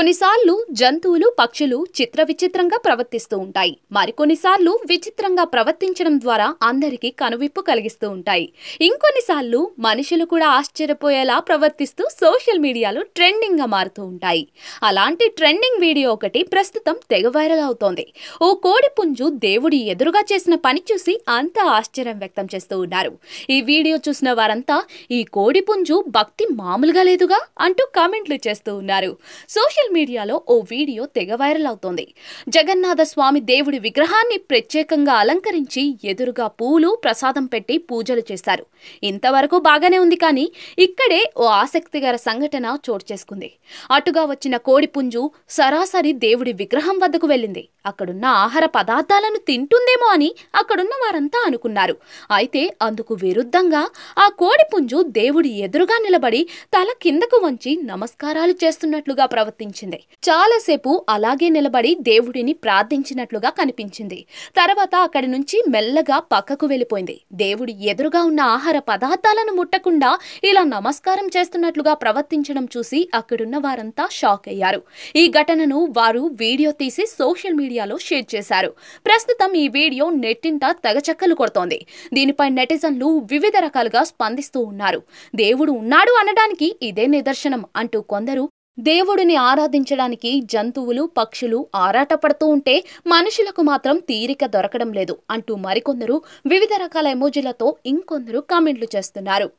కొన్నిసార్లు జంతువులు పక్షులు చిత్ర విచిత్రంగా ప్రవర్తిస్తూ ఉంటాయి. మరికొన్నిసార్లు విచిత్రంగా ప్రవర్తించడం ద్వారా అందరికీ కనువిప్పు కలిగిస్తూ ఉంటాయి. ఇంకొన్నిసార్లు మనుషులు కూడా ఆశ్చర్యపోయేలా ప్రవర్తిస్తూ సోషల్ మీడియాలో ట్రెండింగ్ గా మారుతూ ఉంటాయి. అలాంటి ట్రెండింగ్ వీడియో ఒకటి ప్రస్తుతం తెగ వైరల్ అవుతోంది. ఓ కోడి పుంజు దేవుడి ఎదురుగా చేసిన పని చూసి అంతా ఆశ్చర్యం వ్యక్తం చేస్తూ ఉన్నారు. ఈ వీడియో చూసిన వారంతా ఈ కోడి పుంజు భక్తి మామూలుగా లేదుగా అంటూ కామెంట్లు చేస్తూ ఉన్నారు. సోషల్ మీడియాలో ఓ వీడియో తెగ వైరల్ అవుతోంది. జగన్నాథ స్వామి దేవుడి విగ్రహాన్ని ప్రత్యేకంగా అలంకరించి ఎదురుగా పూలు ప్రసాదం పెట్టి పూజలు చేశారు. ఇంతవరకు బాగానే ఉంది, కానీ ఇక్కడే ఓ ఆసక్తికర సంఘటన చోటు చేసుకుంది. అటుగా వచ్చిన కోడి పుంజు సరాసరి దేవుడి విగ్రహం వద్దకు వెళ్ళింది. అక్కడున్న ఆహార పదార్థాలను తింటుందేమో అని అక్కడున్న వారంతా అనుకున్నారు. అయితే అందుకు విరుద్ధంగా ఆ కోడి పుంజు దేవుడి ఎదురుగా నిలబడి తల కిందకు వంచి నమస్కారాలు చేస్తున్నట్లుగా ప్రవర్తించింది. చాలాసేపు అలాగే నిలబడి దేవుడిని ప్రార్థించినట్లుగా కనిపించింది. తర్వాత అక్కడి నుంచి మెల్లగా పక్కకు వెళ్ళిపోయింది. దేవుడి ఎదురుగా ఉన్న ఆహార పదార్థాలను ముట్టకుండా ఇలా నమస్కారం చేస్తున్నట్లుగా ప్రవర్తించడం చూసి అక్కడున్న వారంతా షాక్ అయ్యారు. ఈ ఘటనను వారు వీడియో తీసి సోషల్ మీడియాలో షేర్ చేశారు. ప్రస్తుతం ఈ వీడియో నెట్టింట తెగచక్కలు కొడుతోంది. దీనిపై నెటిజన్లు వివిధ రకాలుగా స్పందిస్తూ ఉన్నారు. దేవుడు ఉన్నాడు అనడానికి ఇదే నిదర్శనం అంటూ కొందరు, దేవుడిని ఆరాధించడానికి జంతువులు పక్షులు ఆరాటపడుతూ ఉంటే మనుషులకు మాత్రం తీరిక దొరకడం లేదు అంటూ మరికొందరు వివిధ రకాల ఎమోజీలతో ఇంకొందరు కామెంట్లు చేస్తున్నారు.